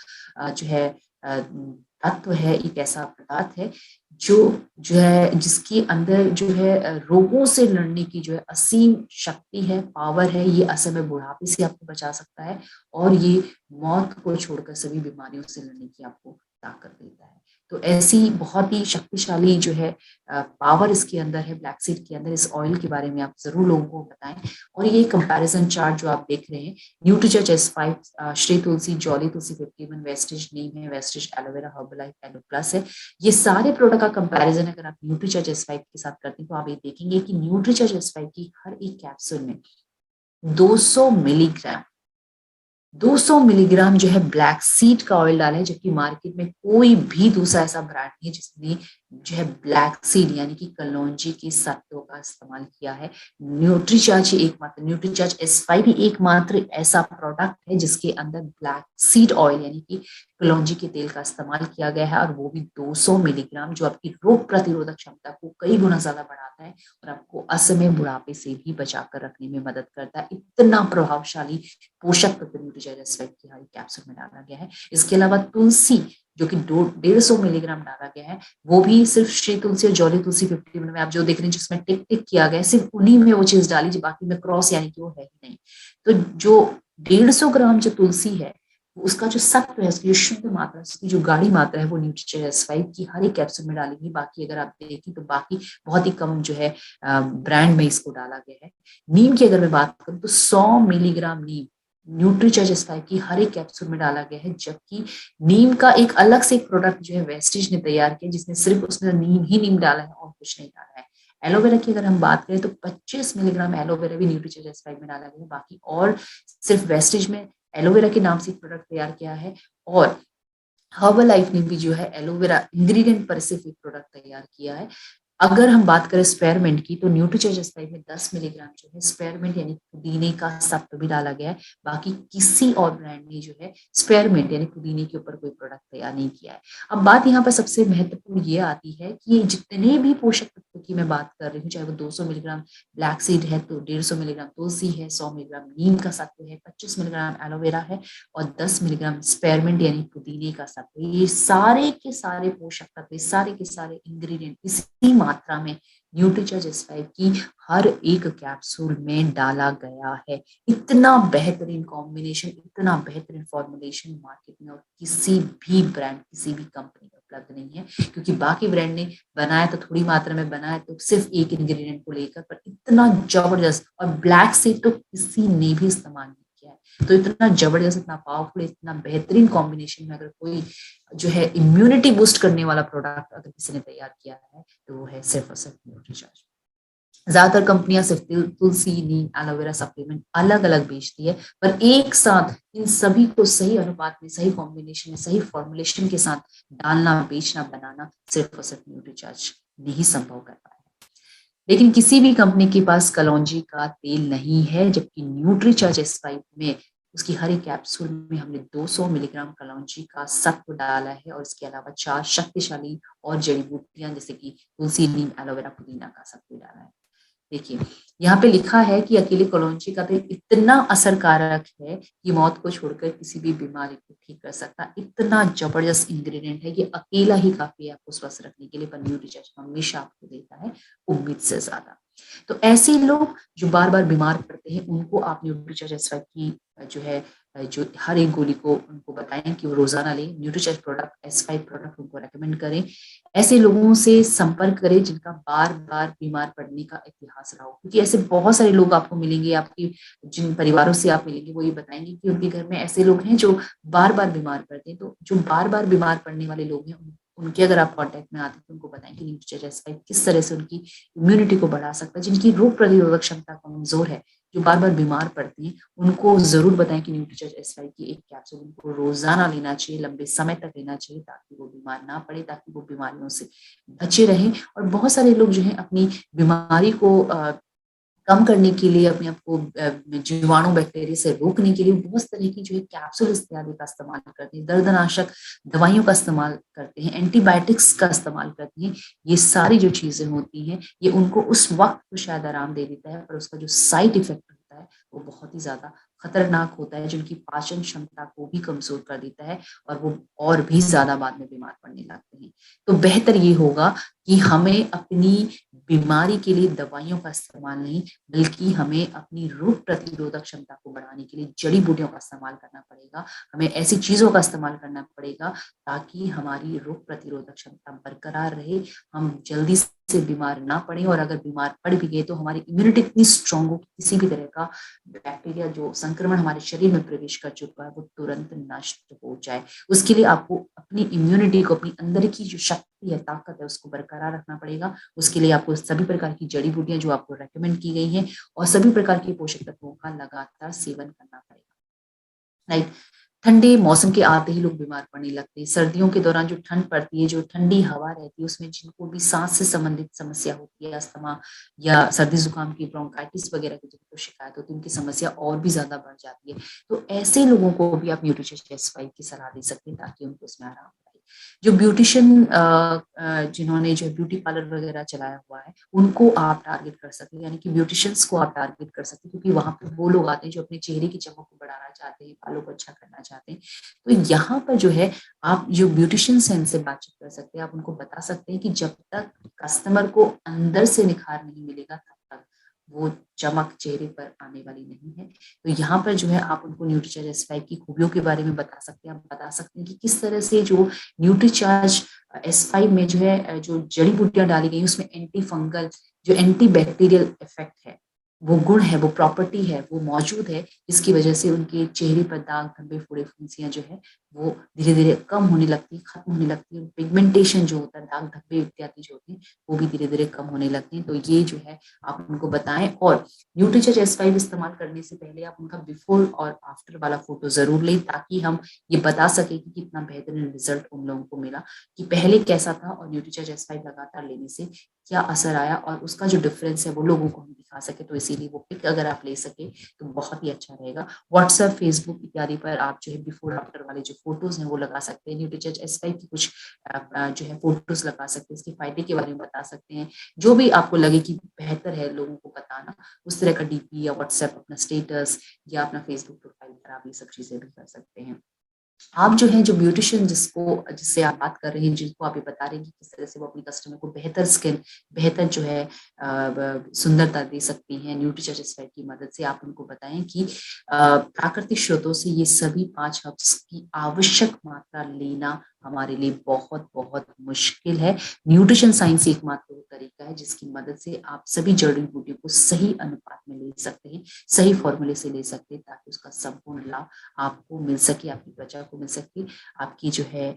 तत्व है, एक ऐसा पदार्थ है जिसके अंदर रोगों से लड़ने की असीम शक्ति है, पावर है। ये असल में बुढ़ापे से आपको बचा सकता है और ये मौत को छोड़कर सभी बीमारियों से लड़ने की आपको ताकत देता है। तो ऐसी बहुत ही शक्तिशाली पावर इसके अंदर है, ब्लैक सीड के अंदर। इस ऑयल के बारे में आप जरूर लोगों को बताएं। और ये कंपैरिजन चार्ट जो आप देख रहे हैं, Nutricharge S5, Shri Tulsi, Jolly Tulsi 51, Vestige Neem है, Vestige aloe vera, Herbalife aloe plus है, ये सारे प्रोडक्ट का कंपैरिजन अगर आप न्यूट्रीचार्ज S5 के साथ करते हैं तो आप ये देखेंगे कि न्यूट्रीचार्ज S5 की हर एक कैप्सूल में 200 मिलीग्राम ब्लैक सीड का ऑयल डाला है, जबकि मार्केट में कोई भी दूसरा ऐसा ब्रांड नहीं है जिसने ब्लैक सीड यानी कि कलौंजी के सत्वों का इस्तेमाल किया है। न्यूट्रीचार्ज S5 ही एकमात्र ऐसा प्रोडक्ट है जिसके अंदर ब्लैक सीड ऑयल यानी कि कलौंजी के तेल का इस्तेमाल किया गया है, और वो भी 200 मिलीग्राम, जो आपकी रोग प्रतिरोधक क्षमता को कई गुना ज्यादा बढ़ाता है और आपको असमय बुढ़ापे से भी बचाकर रखने में मदद करता है। इतना प्रभावशाली पोषक तत्व न्यूट्रीचार्ज S5 की हर कैप्सूल में डाला गया है। इसके अलावा तुलसी जो कि 150 मिलीग्राम डाला गया है, वो भी सिर्फ श्री तुलसी और जॉली तुलसी 51 में आप जो देख रहे हैं जिसमें टिक टिक किया गया है, सिर्फ उन्हीं में वो चीज डाली, बाकी में क्रॉस यानी कि वो है ही नहीं। तो जो 150 ग्राम जो तुलसी है उसका जो सत्व है, उसकी जो शुद्ध मात्रा, उसकी जो गाढ़ी मात्रा है वो न्यूट्रीचार्ज S5 की हर एक कैप्सूल में डालेंगे। बाकी अगर आप देखें तो बाकी बहुत ही कम ब्रांड में इसको डाला गया है। नीम की अगर मैं बात करूं तो 100 मिलीग्राम नीम न्यूट्रीचार्ज S5 की हर एक कैप्सूल में डाला गया है, जबकि नीम का एक अलग से एक प्रोडक्ट वेस्टिज ने तैयार किया जिसने सिर्फ उसमें नीम डाला है और कुछ नहीं डाला है। एलोवेरा की अगर हम बात करें तो 25 मिलीग्राम एलोवेरा भी न्यूट्रीचार्ज S5 में डाला गया है। बाकी और सिर्फ वेस्टिज में एलोवेरा के नाम से एक प्रोडक्ट तैयार किया है, और हर्बल लाइफ ने भी एलोवेरा इंग्रेडिएंट पर सिर्फ एक प्रोडक्ट तैयार किया है। अगर हम बात करें स्पेयरमिंट की तो न्यूट्रीचार्ज S5 में 10 मिलीग्राम स्पेयरमिंट यानी पुदीने का सत्व भी डाला गया है। बाकी किसी और ब्रांड ने स्पेयरमिंट यानी पुदीने के ऊपर कोई प्रोडक्ट तैयार नहीं किया है। अब बात यहाँ पर सबसे महत्वपूर्ण ये आती है कि ये जितने भी पोषक तत्वों की मैं बात कर रही हूँ, चाहे वो 200 मिलीग्राम ब्लैक सीड है तो 150 मिलीग्राम तुलसी है, 100 मिलीग्राम नीम का सत्व है, 25 मिलीग्राम एलोवेरा है और 10 मिलीग्राम स्पेयरमिंट यानी पुदीने का सत्व, ये सारे के सारे पोषक तत्व, सारे के सारे इंग्रेडिएंट इसी मात्रा में न्यूट्रीचार्ज S5 की हर एक कैप्सूल में डाला गया है। इतना बेहतरीन कॉम्बिनेशन, इतना बेहतरीन फॉर्मुलेशन मार्केट में और किसी भी ब्रांड, किसी भी कंपनी में उपलब्ध नहीं है, क्योंकि बाकी ब्रांड ने बनाया तो थोड़ी मात्रा में बनाया तो सिर्फ एक इंग्रेडिएंट को लेकर, पर इतना जबरदस्त, और ब्लैक सीड तो किसी ने भी इस्तेमाल नहीं किया है। तो इतना जबरदस्त, इतना पावरफुल, इतना बेहतरीन कॉम्बिनेशन में अगर कोई इम्यूनिटी बूस्ट करने वाला प्रोडक्ट अगर किसी ने तैयार किया है तो वो है सिर्फ और सिर्फ न्यूट्रीचार्ज। ज्यादातर कंपनियां सिर्फ तुलसी, नीम, एलोवेरा सप्लीमेंट अलग अलग बेचती है, पर एक साथ इन सभी को सही अनुपात में, सही कॉम्बिनेशन में, सही फॉर्मुलेशन के साथ डालना, बेचना, बनाना सिर्फ और सिर्फ न्यूट्रीचार्ज नहीं संभव कर पाया है। लेकिन किसी भी कंपनी के पास कलौंजी का तेल नहीं है, जबकि न्यूट्रीचार्ज S5 में उसकी हर एक कैप्सूल में हमने 200 मिलीग्राम कलौंजी का सत्व डाला है और इसके अलावा 4 शक्तिशाली और जड़ी बूटियां जैसे कि तुलसी, नीम, एलोवेरा, पुदीना का सत्व डाला है। देखिए यहाँ पे लिखा है कि अकेले कलौंजी का तेल इतना असरकारक है कि मौत को छोड़कर किसी भी बीमारी को ठीक कर सकता। इतना जबरदस्त इंग्रेडिएंट है कि अकेला ही काफी है आपको स्वस्थ रखने के लिए, पर न्यूट्रीचार्ज हमेशा आपको देता है उम्मीद से ज्यादा। तो ऐसे लोग जो बार बार बीमार पड़ते हैं उनको आप न्यूट्रीचार्ज S5 की जो हर एक गोली को उनको बताएं कि वो रोजाना लें, न्यूट्रीचार्ज प्रोडक्ट S5 प्रोडक्ट उनको रेकमेंड करें। ऐसे लोगों से संपर्क करें जिनका बार बार बीमार पड़ने का इतिहास रहा हो, क्योंकि ऐसे बहुत सारे लोग आपको मिलेंगे, आपकी जिन परिवारों से आप मिलेंगे वो ये बताएंगे कि उनके घर में ऐसे लोग हैं जो बार बार बीमार पड़ते हैं। तो जो बार बार बीमार पड़ने वाले लोग हैं उनके अगर आप कांटेक्ट में आते हैं तो उनको बताएं कि न्यूट्रीचार्ज S5 किस तरह से उनकी इम्यूनिटी को बढ़ा सकता है, जिनकी रोग प्रतिरोधक क्षमता कमजोर है, जो बार बार बीमार पड़ते हैं, उनको जरूर बताएं कि न्यूट्रीचार्ज S5 की एक कैप्सूल उनको रोजाना लेना चाहिए, लंबे समय तक लेना चाहिए, ताकि वो बीमार ना पड़े, ताकि वो बीमारियों से बचे रहें। और बहुत सारे लोग जो है अपनी बीमारी को कम करने के लिए, अपने आप को जीवाणु बैक्टीरिया से रोकने के लिए बहुत तरह की जो है कैप्सूल इत्यादि का इस्तेमाल करते हैं, दर्दनाशक दवाइयों का इस्तेमाल करते हैं, एंटीबायोटिक्स का इस्तेमाल करते हैं। ये सारी जो चीजें होती हैं, ये उनको उस वक्त तो शायद आराम दे देता है, पर उसका जो साइड इफेक्ट होता है वो बहुत ही ज्यादा खतरनाक होता है, जिनकी पाचन क्षमता को भी कमजोर कर देता है, और वो और भी ज्यादा बाद में बीमार पड़ने लगते हैं। तो बेहतर ये होगा कि हमें अपनी बीमारी के लिए दवाइयों का इस्तेमाल नहीं, बल्कि हमें अपनी रोग प्रतिरोधक क्षमता को बढ़ाने के लिए जड़ी बूटियों का इस्तेमाल करना पड़ेगा। हमें ऐसी चीजों का इस्तेमाल करना पड़ेगा ताकि हमारी रोग प्रतिरोधक क्षमता बरकरार रहे, हम जल्दी से बीमार ना पड़े, और अगर बीमार पड़ भी गए तो हमारी इम्यूनिटी इतनी स्ट्रांग हो, किसी भी तरह का बैक्टीरिया जो संक्रमण हमारे शरीर में प्रवेश कर चुका है वो तुरंत नष्ट हो जाए। उसके लिए आपको अपनी इम्यूनिटी को, अपनी अंदर की जो शक्ति है, ताकत है, उसको बरकरार रखना पड़ेगा। उसके लिए आपको सभी प्रकार की जड़ी बूटियां जो आपको रेकमेंड की गई हैं और सभी प्रकार के पोषक तत्वों का लगातार सेवन करना पड़ेगा। राइट। ठंडे मौसम के आते ही लोग बीमार पड़ने लगते हैं। सर्दियों के दौरान जो ठंड पड़ती है, जो ठंडी हवा रहती है, उसमें जिनको भी सांस से संबंधित समस्या होती है, अस्थमा या सर्दी जुकाम की, ब्रोंकाइटिस वगैरह की जिनको शिकायत होती है, उनकी समस्या और भी ज्यादा बढ़ जाती है। तो ऐसे लोगों को भी आप न्यूट्रीचार्ज S5 की सलाह दे सकते हैं, ताकि उनको उसमें आराम आए। जो ब्यूटिशियन जिन्होंने जो ब्यूटी पार्लर वगैरह चलाया हुआ है, उनको आप टारगेट कर सकते हैं, यानी कि ब्यूटिशियंस को आप टारगेट कर सकते हैं, क्योंकि वहां पे वो लोग आते हैं जो अपने चेहरे की चमक को बढ़ाना चाहते हैं, बालों को अच्छा करना चाहते हैं। तो यहाँ पर जो है आप जो ब्यूटिशियंस हैं इनसे बातचीत कर सकते हैं। आप उनको बता सकते हैं कि जब तक कस्टमर को अंदर से निखार नहीं मिलेगा, तब तक वो चमक चेहरे पर आने वाली नहीं है। तो यहाँ पर जो है आप उनको न्यूट्रीचार्ज S5 की खूबियों के बारे में बता सकते हैं। आप बता सकते हैं कि किस तरह से जो न्यूट्रीचार्ज S5 में जो है जो जड़ी बूटियां डाली गई उसमें एंटी फंगल, जो एंटी बैक्टीरियल इफेक्ट है, वो गुण है, वो प्रॉपर्टी है, वो मौजूद है, जिसकी वजह से उनके चेहरे पर दाग धब्बे फोड़े फुंसियां जो है वो धीरे धीरे कम होने लगती है, खत्म होने लगती है। पिगमेंटेशन जो होता है, दाग धब्बे इत्यादि जो होते हैं, वो भी धीरे धीरे कम होने लगते हैं। तो ये जो है आप उनको बताएं। और न्यूट्रीचार्ज S5 इस्तेमाल करने से पहले आप उनका बिफोर और आफ्टर वाला फोटो जरूर लें, ताकि हम ये बता सके कि कितना बेहतरीन रिजल्ट उन लोगों को मिला, कि पहले कैसा था और न्यूट्रीचार्ज S5 लगातार लेने से क्या असर आया, और उसका जो डिफरेंस है वो लोगों को हम दिखा सके। तो इसीलिए वो पिक अगर आप ले सके तो बहुत ही अच्छा रहेगा। व्हाट्सएप, फेसबुक इत्यादि पर आप जो है बिफोर आफ्टर वाले जो फोटोज हैं वो लगा सकते हैं। न्यूट्रीचार्ज S5 की कुछ जो है फोटोज लगा सकते हैं, इसके फायदे के बारे में बता सकते हैं, जो भी आपको लगे कि बेहतर है लोगों को बताना, उस तरह का DP या व्हाट्सएप, अपना स्टेटस या अपना फेसबुक प्रोफाइल पर आप ये सब चीजें भी कर सकते हैं। आप जो है जो ब्यूटिशियन जिससे आप बात कर रहे हैं, जिनको आप ये बता रहे हैं कि किस तरह से वो अपनी कस्टमर को बेहतर स्किन, बेहतर जो है सुंदरता दे सकती हैं न्यूट्रीचार्ज S5 की मदद से, आप उनको बताएं कि प्राकृतिक स्रोतों से ये सभी 5 हर्ब्स की आवश्यक मात्रा लेना हमारे लिए बहुत बहुत मुश्किल है। न्यूट्रिशन साइंस एकमात्र तरीका है जिसकी मदद से आप सभी जड़ी बूटियों को सही अनुपात में ले सकते हैं, सही फॉर्मूले से ले सकते हैं, ताकि उसका संपूर्ण लाभ आपको मिल सके, आपकी त्वचा को मिल सके, आपकी जो है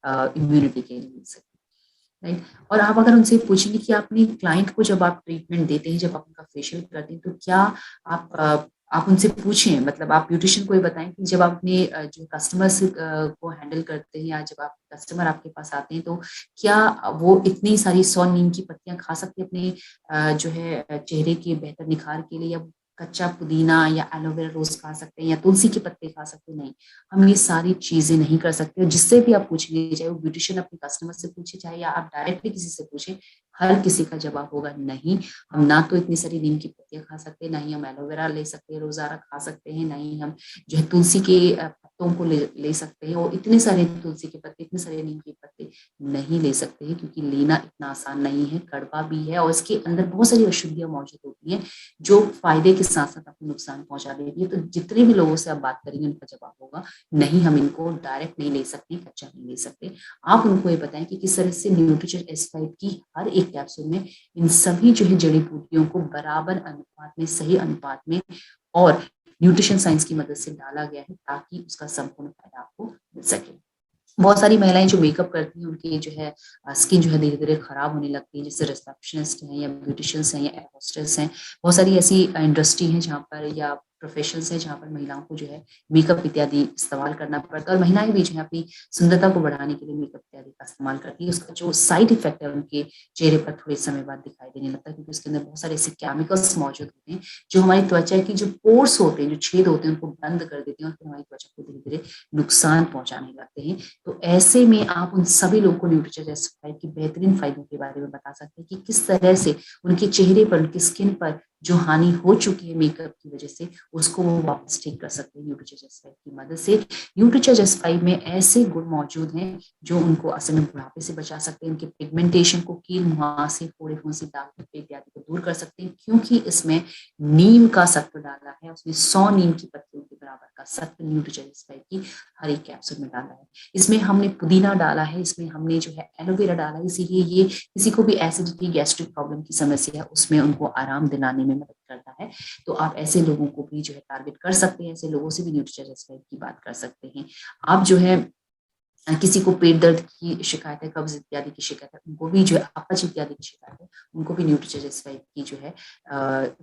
इम्यूनिटी के लिए मिल सके। राइट। और आप अगर उनसे पूछेंगे कि अपने क्लाइंट को जब आप ट्रीटमेंट देते हैं, जब आप उनका फेशियल करते हैं, तो क्या आप उनसे पूछें, मतलब आप ब्यूटिशियन को ये बताएं कि जब आप अपने जो कस्टमर्स को हैंडल करते हैं, या जब आप कस्टमर आपके पास आते हैं, तो क्या वो इतनी सारी 100 नीम की पत्तियां खा सकते हैं अपने जो है चेहरे के बेहतर निखार के लिए, या कच्चा पुदीना या एलोवेरा रोज खा सकते हैं, या तुलसी के पत्ते खा सकते हैं? नहीं, हम ये सारी चीजें नहीं कर सकते। जिससे भी आप पूछेंगे, चाहे वो ब्यूटिशियन अपने कस्टमर से पूछे, चाहे या आप डायरेक्टली किसी से पूछे, हर किसी का जवाब होगा नहीं, हम ना तो इतनी सारी नीम की पत्तियां खा सकते, ना ही हम एलोवेरा ले सकते हैं, रोजाना खा सकते हैं, ना ही हम जो है तुलसी के पत्तों को ले सकते हैं, और इतने सारे तुलसी के पत्ते, इतने सारे नीम के पत्ते नहीं ले सकते हैं, क्योंकि लेना इतना आसान नहीं है, कड़वा भी है, और इसके अंदर बहुत सारी अशुद्धियां मौजूद होती हैं जो फायदे के साथ साथ आपको नुकसान पहुंचा देती है। तो जितने भी लोगों से आप बात करेंगे, उनका जवाब होगा नहीं, हम इनको डायरेक्ट नहीं ले सकते, कच्चा नहीं ले सकते। आप उनको ये बताएं कि किस तरह से न्यूट्रीचार्ज S5 की हर एक कैप्सूल में इन सभी जो है जड़ी बूटियों को बराबर अनुपात में, सही अनुपात में और न्यूट्रिशन साइंस की मदद से डाला गया है, ताकि उसका संपूर्ण फायदा आपको मिल सके। बहुत सारी महिलाएं जो मेकअप करती हैं उनकी जो है स्किन जो है धीरे धीरे खराब होने लगती है, जैसे रिसेप्शनिस्ट हैं या ब्यूटिशियंस हैं या एयर होस्टेस हैं। बहुत सारी ऐसी इंडस्ट्री है जहाँ पर या प्रोफेशंस है जहाँ पर महिलाओं को जो है मेकअप इत्यादि इस्तेमाल करना पड़ता है, और महिलाएं भी जो है अपनी सुंदरता को बढ़ाने के लिए मेकअप इत्यादि का इस्तेमाल करती है। उसका जो साइड इफेक्ट है उनके चेहरे पर थोड़े समय बाद दिखाई देने लगता है, क्योंकि उसके अंदर बहुत सारे ऐसे केमिकल्स मौजूद होते हैं जो हमारी त्वचा की जो पोर्स होते हैं, जो छेद होते हैं, उनको बंद कर देते हैं और फिर हमारी त्वचा को धीरे धीरे नुकसान पहुंचाने लगते हैं। तो ऐसे में आप उन सभी लोगों को न्यूट्रीचर्ज एस5 की बेहतरीन फायदों के बारे में बता सकते हैं कि किस तरह से उनके चेहरे पर, उनकी स्किन पर जो हानि हो चुकी है मेकअप की वजह से, उसको वो वापस ठीक कर सकते हैं न्यूट्रीचर्ज एस5 की मदद से। न्यूट्रीचर्ज एस5 में ऐसे गुण मौजूद हैं जो उनको असल में बुढ़ापे से बचा सकते हैं, उनके पिगमेंटेशन को, कील मुहासे, फोड़े फुंसी, दाग धब्बे इत्यादि को दूर कर सकते हैं, क्योंकि इसमें नीम का सत्व डाला है। उसमें 100 नीम की पत्तियों के बराबर का सत्व न्यूट्रीचर्ज एस5 की हर एक कैप्सूल में डाला है। इसमें हमने पुदीना डाला है, इसमें हमने जो है एलोवेरा डाला है, इसीलिए ये किसी को भी एसिडिटी, गैस्ट्रिक प्रॉब्लम की समस्या है उसमें उनको आराम दिलाने में मदद करता है। तो आप ऐसे लोगों को भी जो है टारगेट कर सकते हैं, ऐसे लोगों से भी न्यूट्रीचर्ज एस5 की बात कर सकते हैं। आप जो है किसी को पेट दर्द की शिकायत है, कब्ज इत्यादि की शिकायत है, उनको भी जो है अपच इत्यादि की शिकायत है, उनको भी न्यूट्रीचर्ज एस5 की जो है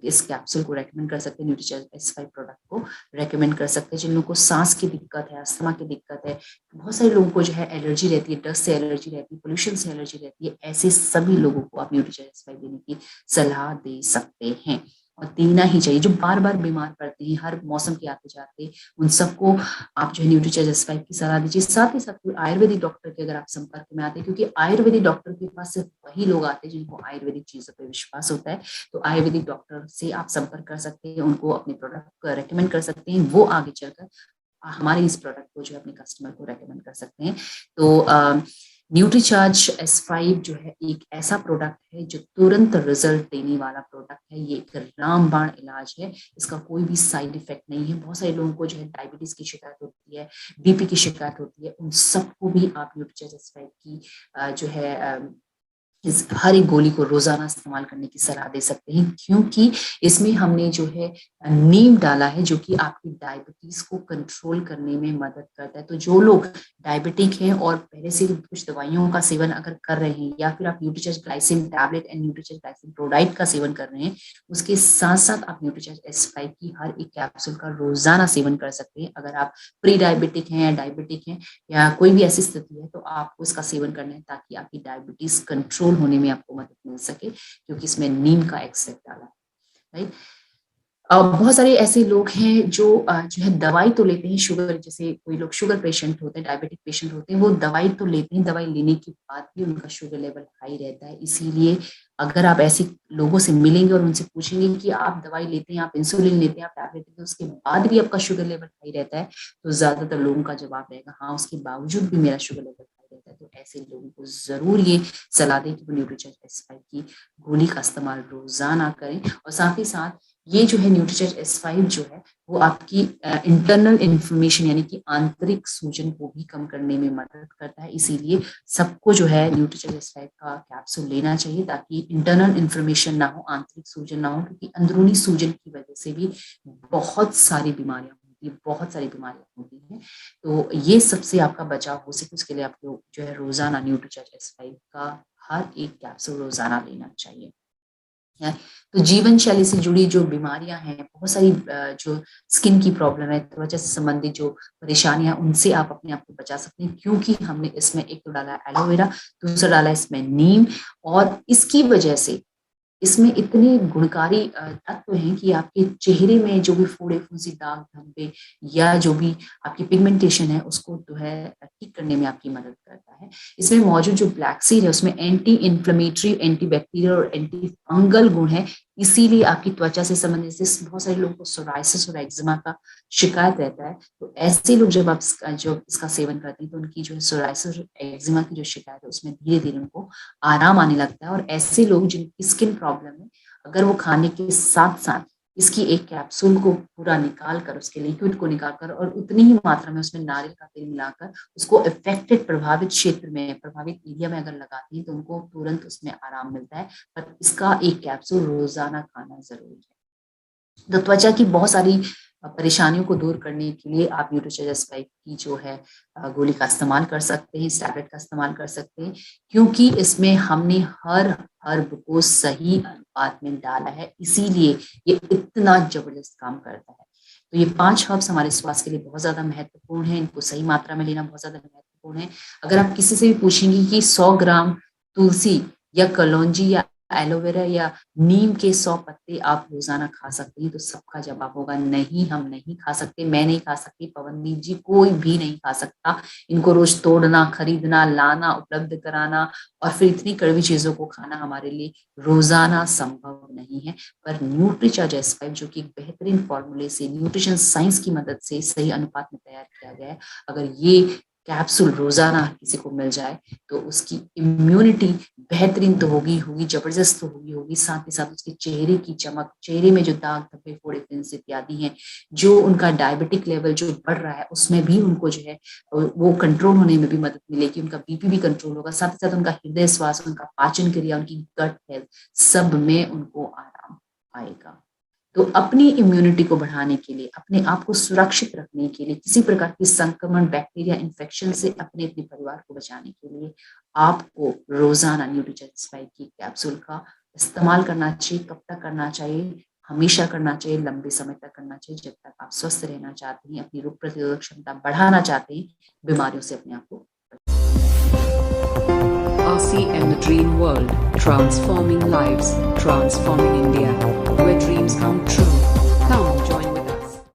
इस कैप्सूल को रेकमेंड कर सकते हैं, न्यूट्रीचर्ज एस5 प्रोडक्ट को रेकमेंड कर सकते हैं। जिन लोगों को सांस की दिक्कत है, अस्थमा की दिक्कत है, बहुत सारे लोगों को जो है एलर्जी रहती है, डस्ट से एलर्जी रहती है, पोल्यूशन से एलर्जी रहती है, ऐसे सभी लोगों को आप न्यूट्रीचर्ज एस5 देने की सलाह दे सकते हैं, और देना ही चाहिए। जो बार बार बीमार पड़ते हैं हर मौसम के आते जाते, उन सबको आप जो है न्यूट्रीचर्ज एस5 की सलाह दीजिए। साथ ही साथ कोई आयुर्वेदिक डॉक्टर के अगर आप संपर्क में आते हैं, क्योंकि आयुर्वेदिक डॉक्टर के पास सिर्फ वही लोग आते हैं जिनको आयुर्वेदिक चीजों पर विश्वास होता है, तो आयुर्वेदिक डॉक्टर से आप संपर्क कर सकते हैं, उनको अपने प्रोडक्ट रेकमेंड कर सकते हैं, वो आगे चलकर हमारे इस प्रोडक्ट को जो है अपने कस्टमर को रेकमेंड कर सकते हैं। तो न्यूट्रीचार्ज एस5 जो है एक ऐसा प्रोडक्ट है जो तुरंत रिजल्ट देने वाला प्रोडक्ट है। ये एक रामबाण इलाज है, इसका कोई भी साइड इफेक्ट नहीं है। बहुत सारे लोगों को जो है डायबिटीज की शिकायत होती है, बीपी की शिकायत होती है, उन सबको भी आप न्यूट्रीचार्ज एस5 की जो है इस हर एक गोली को रोजाना इस्तेमाल करने की सलाह दे सकते हैं, क्योंकि इसमें हमने जो है नीम डाला है जो कि आपकी डायबिटीज को कंट्रोल करने में मदद करता है। तो जो लोग डायबिटिक हैं और पहले से कुछ दवाइयों का सेवन अगर कर रहे हैं, या फिर आप Nutricharge glycine tablet and Nutricharge glycine प्रोडाइट का सेवन कर रहे हैं, उसके साथ साथ आप न्यूट्रीचर्ज एस5 की हर एक कैप्सूल का रोजाना सेवन कर सकते हैं। अगर आप प्री डायबिटिक हैं या डायबिटिक हैं या कोई भी ऐसी स्थिति है, तो आपको इसका सेवन करना है ताकि आपकी डायबिटीज कंट्रोल होने में आपको मदद मिल सके, क्योंकि इसमें नीम का एक्सट्रैक्ट डाला है, राइट। बहुत सारे ऐसे लोग हैं जो है दवाई तो लेते हैं, शुगर, जैसे कोई लोग शुगर पेशेंट होते हैं, डायबिटिक पेशेंट होते हैं, वो दवाई तो लेते हैं, दवाई लेने के बाद भी उनका शुगर लेवल हाई रहता है। इसीलिए अगर आप ऐसे लोगों से मिलेंगे और उनसे पूछेंगे कि आप दवाई लेते हैं, आप इंसुलिन लेते हैं, आप टैबलेट लेते हैं, उसके बाद भी आपका शुगर लेवल हाई रहता है, तो ज्यादातर लोगों का जवाब रहेगा हाँ, उसके बावजूद भी मेरा शुगर लेवल हाई रहता है। तो ऐसे लोगों को जरूर ये सलाह दें कि वो न्यूट्रीचर्ज एस5 की गोली का इस्तेमाल रोजाना करें। और साथ ही साथ ये जो है न्यूट्रीचर्ज एस5 जो है वो आपकी इंटरनल इन्फ्लेमेशन यानी कि आंतरिक सूजन को भी कम करने में मदद करता है। इसीलिए सबको जो है न्यूट्रीचर्ज एस5 का कैप्सूल लेना चाहिए, ताकि इंटरनल इन्फ्लेमेशन ना हो, आंतरिक सूजन ना हो, क्योंकि अंदरूनी सूजन की वजह से भी बहुत सारी बीमारियां होती हैं। तो ये सबसे आपका बचाव हो सके, उसके लिए आपको जो है रोजाना न्यूट्रीचर्ज एस5 का हर एक कैप्सूल रोजाना लेना चाहिए। तो जीवन शैली से जुड़ी जो बीमारियां हैं, बहुत सारी जो स्किन की प्रॉब्लम है, त्वचा से संबंधित जो परेशानियां, उनसे आप अपने आप को बचा सकते हैं, क्योंकि हमने इसमें एक तो डाला है एलोवेरा, दूसरा डाला है इसमें नीम, और इसकी वजह से इसमें इतने गुणकारी तत्व हैं कि आपके चेहरे में जो भी फोड़े फुंसी, दाग धब्बे या जो भी आपकी पिगमेंटेशन है उसको जो है ठीक करने में आपकी मदद करता है। इसमें मौजूद जो ब्लैक सीड है उसमें एंटी इन्फ्लेमेटरी, एंटी बैक्टीरियल और एंटी फंगल गुण है, इसीलिए आपकी त्वचा से संबंधित बहुत सारे लोगों को सोराइसिस और एक्जिमा का शिकायत रहता है। तो ऐसे लोग जब आप इसका सेवन करते हैं तो उनकी जो सोराइसिस और एक्जिमा की जो शिकायत है उसमें धीरे धीरे उनको आराम आने लगता है। और ऐसे लोग जिनकी स्किन प्रॉब्लम है, अगर वो खाने के साथ साथ इसकी एक कैप्सूल को पूरा निकाल कर, उसके लिक्विड को निकाल कर और उतनी ही मात्रा में उसमें नारियल का तेल मिलाकर उसको इफेक्टेड प्रभावित क्षेत्र में, प्रभावित एरिया में अगर लगाती है तो उनको तुरंत उसमें आराम मिलता है। पर इसका एक कैप्सूल रोजाना खाना जरूरी है। तो त्वचा की बहुत सारी परेशानियों को दूर करने के लिए आप न्यूट्रीचार्ज S5 की जो है गोली का इस्तेमाल कर सकते हैं, इस टैबलेट का इस्तेमाल कर सकते हैं, क्योंकि इसमें हमने हर हर्ब को सही अनुपात में डाला है, इसीलिए ये इतना जबरदस्त काम करता है। तो ये 5 हर्ब्स हमारे स्वास्थ्य के लिए बहुत ज्यादा महत्वपूर्ण है, इनको सही मात्रा में लेना बहुत ज्यादा महत्वपूर्ण है। अगर आप किसी से भी पूछेंगे कि 100 ग्राम तुलसी या कलौंजी या एलोवेरा या नीम के 100 पत्ते आप रोजाना खा सकते हैं, तो सबका जवाब होगा नहीं, हम नहीं खा सकते, मैं नहीं खा सकती, पवनदीप जी कोई भी नहीं खा सकता। इनको रोज तोड़ना, खरीदना, लाना, उपलब्ध कराना और फिर इतनी कड़वी चीजों को खाना हमारे लिए रोजाना संभव नहीं है। पर न्यूट्रीचार्ज S5 जो कि एक बेहतरीन फॉर्मूले से न्यूट्रिशन साइंस की मदद से सही अनुपात में तैयार किया गया है, अगर ये कैप्सूल रोजाना किसी को मिल जाए तो उसकी इम्यूनिटी बेहतरीन तो होगी जबरदस्त तो होगी, साथ ही साथ उसके चेहरे की चमक, चेहरे में जो दाग धब्बे फोड़े पिंस इत्यादि हैं, जो उनका डायबिटिक लेवल जो बढ़ रहा है उसमें भी उनको जो है वो कंट्रोल होने में भी मदद मिलेगी, उनका बीपी भी कंट्रोल होगा, साथ ही साथ उनका हृदय स्वास्थ्य, उनका पाचन क्रिया, उनकी गट हेल्थ, सब में उनको आराम आएगा। तो अपनी इम्यूनिटी को बढ़ाने के लिए, अपने आप को सुरक्षित रखने के लिए, किसी प्रकार की संक्रमण, बैक्टीरिया इन्फेक्शन से अपने परिवार को बचाने के लिए आपको रोजाना न्यूट्रीचार्ज S5 की कैप्सूल का इस्तेमाल करना चाहिए। कब तक करना चाहिए? हमेशा करना चाहिए, लंबे समय तक करना चाहिए, जब तक आप स्वस्थ रहना चाहते हैं, अपनी रोग प्रतिरोधक क्षमता बढ़ाना चाहते हैं, बीमारियों से अपने आप को। RCM The Dream World, transforming lives, transforming India, where dreams